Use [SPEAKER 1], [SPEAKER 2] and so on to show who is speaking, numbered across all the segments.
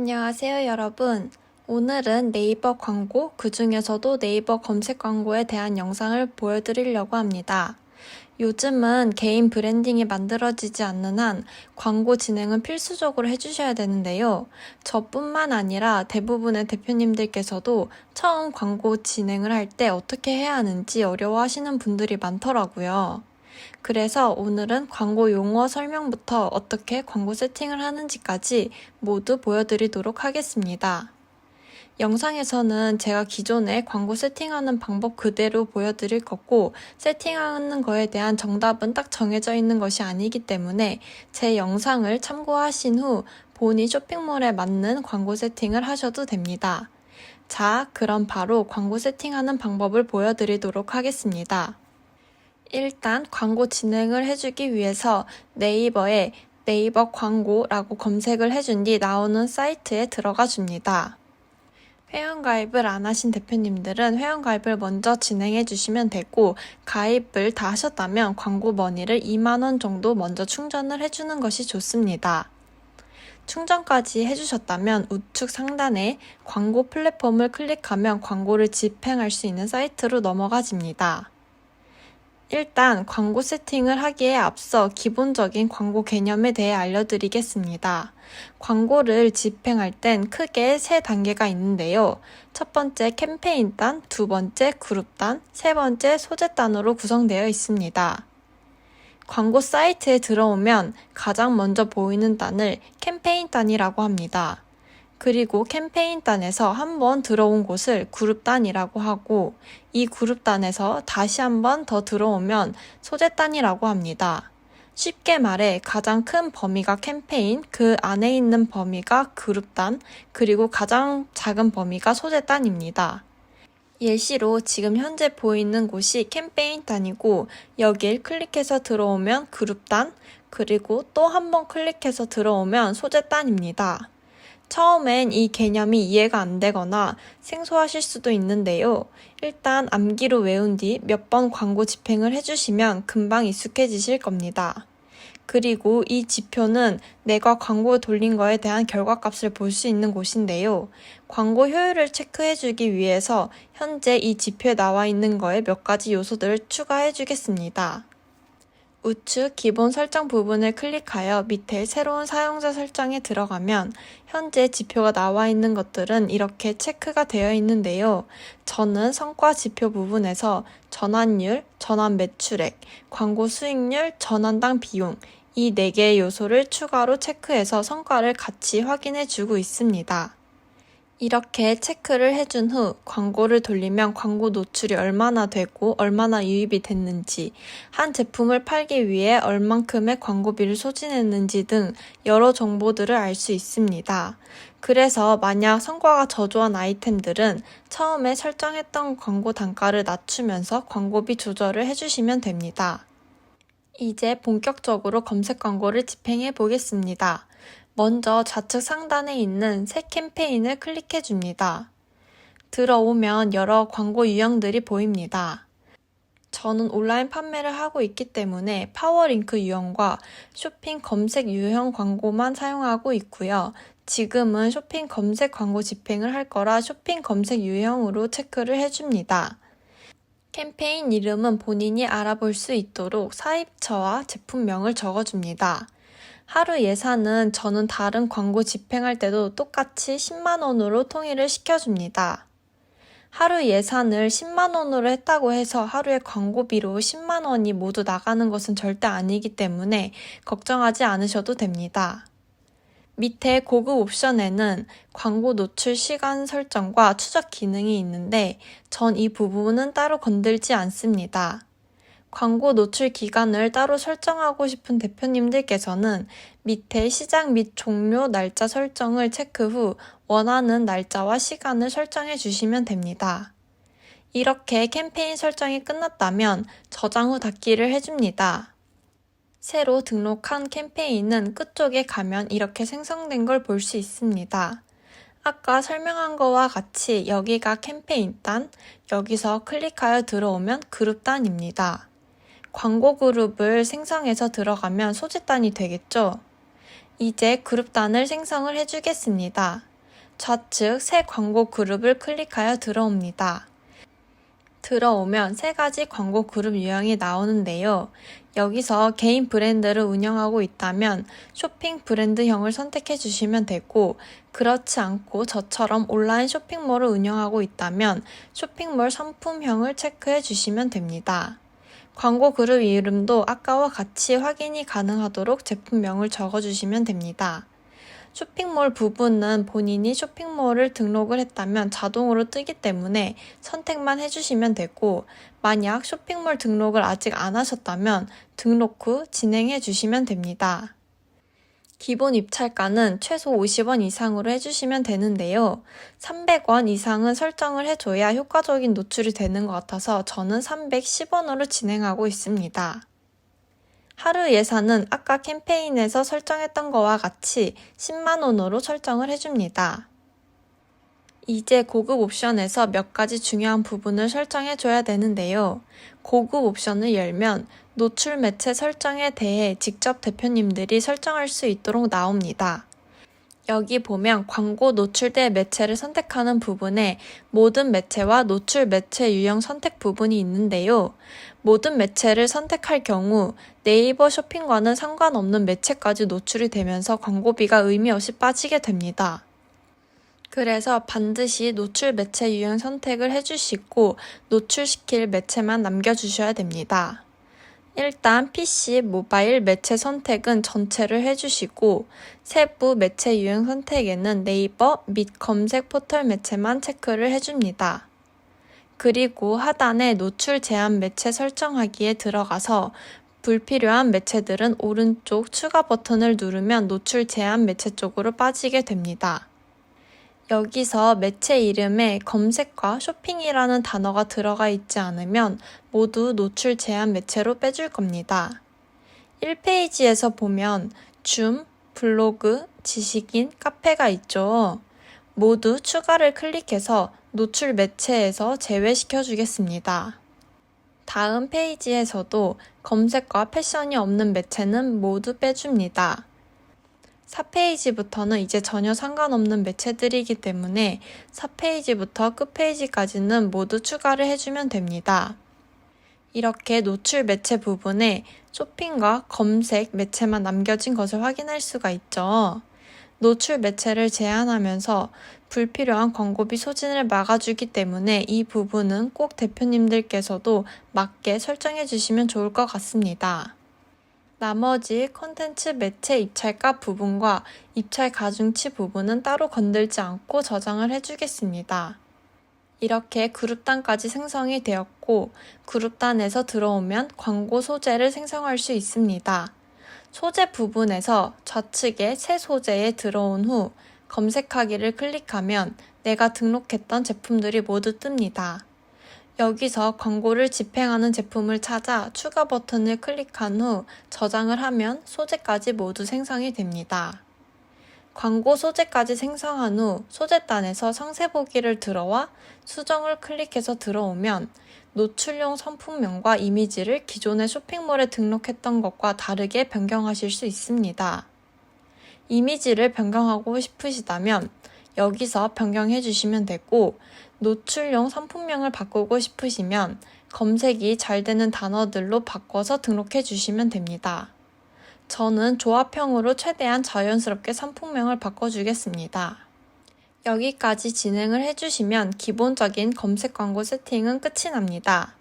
[SPEAKER 1] 안녕하세요, 여러분. 오늘은 네이버 광고, 그중에서도 네이버 검색 광고에 대한 영상을 보여드리려고 합니다. 요즘은 개인 브랜딩이 만들어지지 않는 한 광고 진행은 필수적으로 해주셔야 되는데요. 저뿐만 아니라 대부분의 대표님들께서도 처음 광고 진행을 할 때 어떻게 해야 하는지 어려워하시는 분들이 많더라고요. 그래서 오늘은 광고 용어 설명부터 어떻게 광고 세팅을 하는지까지 모두 보여드리도록 하겠습니다. 영상에서는 제가 기존에 광고 세팅하는 방법 그대로 보여드릴 거고, 세팅하는 거에 대한 정답은 딱 정해져 있는 것이 아니기 때문에 제 영상을 참고하신 후 본인 쇼핑몰에 맞는 광고 세팅을 하셔도 됩니다. 자, 그럼 바로 광고 세팅하는 방법을 보여드리도록 하겠습니다. 일단 광고 진행을 해주기 위해서 네이버에 네이버 광고라고 검색을 해준 뒤 나오는 사이트에 들어가 줍니다. 회원가입을 안 하신 대표님들은 회원가입을 먼저 진행해 주시면 되고, 가입을 다 하셨다면 광고 머니를 2만원 정도 먼저 충전을 해주는 것이 좋습니다. 충전까지 해주셨다면 우측 상단에 광고 플랫폼을 클릭하면 광고를 집행할 수 있는 사이트로 넘어가집니다. 일단 광고 세팅을 하기에 앞서 기본적인 광고 개념에 대해 알려드리겠습니다. 광고를 집행할 땐 크게 3단계가 있는데요. 첫 번째 캠페인단, 두 번째 그룹단, 세 번째 소재단으로 구성되어 있습니다. 광고 사이트에 들어오면 가장 먼저 보이는 단을 캠페인단이라고 합니다. 그리고 캠페인단에서 한번 들어온 곳을 그룹단이라고 하고, 이 그룹단에서 다시 한번 더 들어오면 소재단이라고 합니다. 쉽게 말해 가장 큰 범위가 캠페인, 그 안에 있는 범위가 그룹단, 그리고 가장 작은 범위가 소재단입니다. 예시로 지금 현재 보이는 곳이 캠페인단이고, 여길 클릭해서 들어오면 그룹단, 그리고 또 한번 클릭해서 들어오면 소재단입니다. 처음엔 이 개념이 이해가 안 되거나 생소하실 수도 있는데요. 일단 암기로 외운 뒤 몇 번 광고 집행을 해주시면 금방 익숙해지실 겁니다. 그리고 이 지표는 내가 광고 돌린 거에 대한 결과값을 볼 수 있는 곳인데요. 광고 효율을 체크해주기 위해서 현재 이 지표에 나와 있는 거에 몇 가지 요소들을 추가해 주겠습니다. 우측 기본 설정 부분을 클릭하여 밑에 새로운 사용자 설정에 들어가면 현재 지표가 나와 있는 것들은 이렇게 체크가 되어 있는데요. 저는 성과 지표 부분에서 전환율, 전환 매출액, 광고 수익률, 전환당 비용, 이 4개의 요소를 추가로 체크해서 성과를 같이 확인해 주고 있습니다. 이렇게 체크를 해준 후 광고를 돌리면 광고 노출이 얼마나 되고 얼마나 유입이 됐는지, 한 제품을 팔기 위해 얼만큼의 광고비를 소진했는지 등 여러 정보들을 알 수 있습니다. 그래서 만약 성과가 저조한 아이템들은 처음에 설정했던 광고 단가를 낮추면서 광고비 조절을 해주시면 됩니다. 이제 본격적으로 검색 광고를 집행해 보겠습니다. 먼저 좌측 상단에 있는 새 캠페인을 클릭해 줍니다. 들어오면 여러 광고 유형들이 보입니다. 저는 온라인 판매를 하고 있기 때문에 파워링크 유형과 쇼핑 검색 유형 광고만 사용하고 있고요. 지금은 쇼핑 검색 광고 집행을 할 거라 쇼핑 검색 유형으로 체크를 해줍니다. 캠페인 이름은 본인이 알아볼 수 있도록 사입처와 제품명을 적어줍니다. 하루 예산은 저는 다른 광고 집행할 때도 똑같이 10만원으로 통일을 시켜줍니다. 하루 예산을 10만원으로 했다고 해서 하루에 광고비로 10만원이 모두 나가는 것은 절대 아니기 때문에 걱정하지 않으셔도 됩니다. 밑에 고급 옵션에는 광고 노출 시간 설정과 추적 기능이 있는데 전 이 부분은 따로 건들지 않습니다. 광고 노출 기간을 따로 설정하고 싶은 대표님들께서는 밑에 시작 및 종료 날짜 설정을 체크 후 원하는 날짜와 시간을 설정해 주시면 됩니다. 이렇게 캠페인 설정이 끝났다면 저장 후 닫기를 해줍니다. 새로 등록한 캠페인은 끝쪽에 가면 이렇게 생성된 걸 볼 수 있습니다. 아까 설명한 거와 같이 여기가 캠페인단, 여기서 클릭하여 들어오면 그룹단입니다. 광고 그룹을 생성해서 들어가면 소재단이 되겠죠? 이제 그룹단을 생성을 해주겠습니다. 좌측 새 광고 그룹을 클릭하여 들어옵니다. 들어오면 세 가지 광고 그룹 유형이 나오는데요. 여기서 개인 브랜드를 운영하고 있다면 쇼핑 브랜드형을 선택해 주시면 되고, 그렇지 않고 저처럼 온라인 쇼핑몰을 운영하고 있다면 쇼핑몰 상품형을 체크해 주시면 됩니다. 광고 그룹 이름도 아까와 같이 확인이 가능하도록 제품명을 적어주시면 됩니다. 쇼핑몰 부분은 본인이 쇼핑몰을 등록을 했다면 자동으로 뜨기 때문에 선택만 해주시면 되고, 만약 쇼핑몰 등록을 아직 안 하셨다면 등록 후 진행해 주시면 됩니다. 기본 입찰가는 최소 50원 이상으로 해주시면 되는데요. 300원 이상은 설정을 해줘야 효과적인 노출이 되는 것 같아서 저는 310원으로 진행하고 있습니다. 하루 예산은 아까 캠페인에서 설정했던 거와 같이 10만원으로 설정을 해줍니다. 이제 고급 옵션에서 몇 가지 중요한 부분을 설정해줘야 되는데요. 고급 옵션을 열면 노출 매체 설정에 대해 직접 대표님들이 설정할 수 있도록 나옵니다. 여기 보면 광고 노출대 매체를 선택하는 부분에 모든 매체와 노출 매체 유형 선택 부분이 있는데요. 모든 매체를 선택할 경우 네이버 쇼핑과는 상관없는 매체까지 노출이 되면서 광고비가 의미 없이 빠지게 됩니다. 그래서 반드시 노출 매체 유형 선택을 해주시고 노출시킬 매체만 남겨주셔야 됩니다. 일단 PC, 모바일 매체 선택은 전체를 해주시고 세부 매체 유형 선택에는 네이버 및 검색 포털 매체만 체크를 해줍니다. 그리고 하단에 노출 제한 매체 설정하기에 들어가서 불필요한 매체들은 오른쪽 추가 버튼을 누르면 노출 제한 매체 쪽으로 빠지게 됩니다. 여기서 매체 이름에 검색과 쇼핑이라는 단어가 들어가 있지 않으면 모두 노출 제한 매체로 빼줄 겁니다. 1페이지에서 보면 줌, 블로그, 지식인, 카페가 있죠. 모두 추가를 클릭해서 노출 매체에서 제외시켜 주겠습니다. 다음 페이지에서도 검색과 패션이 없는 매체는 모두 빼줍니다. 4페이지부터는 이제 전혀 상관없는 매체들이기 때문에 4페이지부터 끝페이지까지는 모두 추가를 해주면 됩니다. 이렇게 노출 매체 부분에 쇼핑과 검색 매체만 남겨진 것을 확인할 수가 있죠. 노출 매체를 제한하면서 불필요한 광고비 소진을 막아주기 때문에 이 부분은 꼭 대표님들께서도 맞게 설정해 주시면 좋을 것 같습니다. 나머지 콘텐츠 매체 입찰가 부분과 입찰 가중치 부분은 따로 건들지 않고 저장을 해주겠습니다. 이렇게 그룹단까지 생성이 되었고 그룹단에서 들어오면 광고 소재를 생성할 수 있습니다. 소재 부분에서 좌측에 새 소재에 들어온 후 검색하기를 클릭하면 내가 등록했던 제품들이 모두 뜹니다. 여기서 광고를 집행하는 제품을 찾아 추가 버튼을 클릭한 후 저장을 하면 소재까지 모두 생성이 됩니다. 광고 소재까지 생성한 후 소재단에서 상세 보기를 들어와 수정을 클릭해서 들어오면 노출용 상품명과 이미지를 기존의 쇼핑몰에 등록했던 것과 다르게 변경하실 수 있습니다. 이미지를 변경하고 싶으시다면 여기서 변경해 주시면 되고, 노출용 상품명을 바꾸고 싶으시면 검색이 잘 되는 단어들로 바꿔서 등록해 주시면 됩니다. 저는 조합형으로 최대한 자연스럽게 상품명을 바꿔주겠습니다. 여기까지 진행을 해주시면 기본적인 검색 광고 세팅은 끝이 납니다.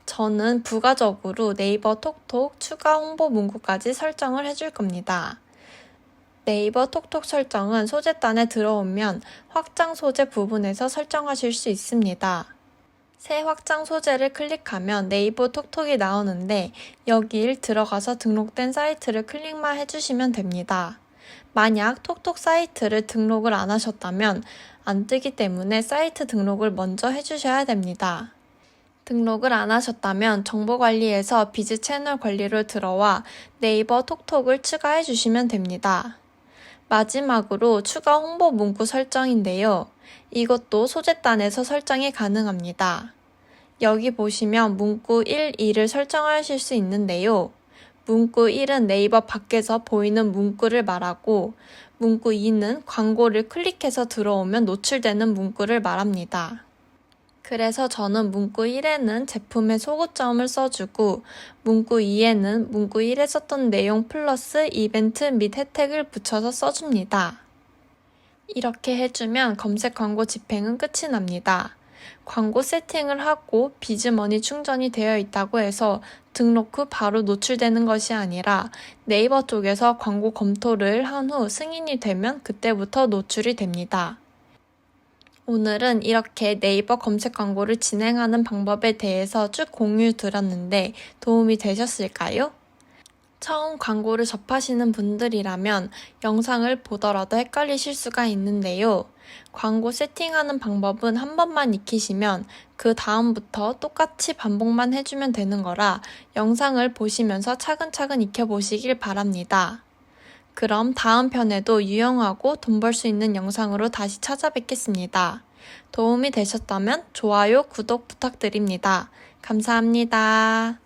[SPEAKER 1] 저는 부가적으로 네이버 톡톡 추가 홍보 문구까지 설정을 해줄 겁니다. 네이버 톡톡 설정은 소재단에 들어오면 확장 소재 부분에서 설정하실 수 있습니다. 새 확장 소재를 클릭하면 네이버 톡톡이 나오는데 여길 들어가서 등록된 사이트를 클릭만 해주시면 됩니다. 만약 톡톡 사이트를 등록을 안 하셨다면 안 뜨기 때문에 사이트 등록을 먼저 해주셔야 됩니다. 등록을 안 하셨다면 정보관리에서 비즈 채널 관리로 들어와 네이버 톡톡을 추가해 주시면 됩니다. 마지막으로 추가 홍보 문구 설정인데요. 이것도 소재단에서 설정이 가능합니다. 여기 보시면 문구 1, 2를 설정하실 수 있는데요. 문구 1은 네이버 밖에서 보이는 문구를 말하고 문구 2는 광고를 클릭해서 들어오면 노출되는 문구를 말합니다. 그래서 저는 문구 1에는 제품의 소고점을 써주고 문구 2에는 문구 1에 썼던 내용 플러스 이벤트 및 혜택을 붙여서 써줍니다. 이렇게 해주면 검색 광고 집행은 끝이 납니다. 광고 세팅을 하고 비즈머니 충전이 되어 있다고 해서 등록 후 바로 노출되는 것이 아니라 네이버 쪽에서 광고 검토를 한 후 승인이 되면 그때부터 노출이 됩니다. 오늘은 이렇게 네이버 검색 광고를 진행하는 방법에 대해서 쭉 공유 드렸는데 도움이 되셨을까요? 처음 광고를 접하시는 분들이라면 영상을 보더라도 헷갈리실 수가 있는데요. 광고 세팅하는 방법은 한 번만 익히시면 그 다음부터 똑같이 반복만 해주면 되는 거라 영상을 보시면서 차근차근 익혀보시길 바랍니다. 그럼 다음 편에도 유용하고 돈 벌 수 있는 영상으로 다시 찾아뵙겠습니다. 도움이 되셨다면 좋아요, 구독 부탁드립니다. 감사합니다.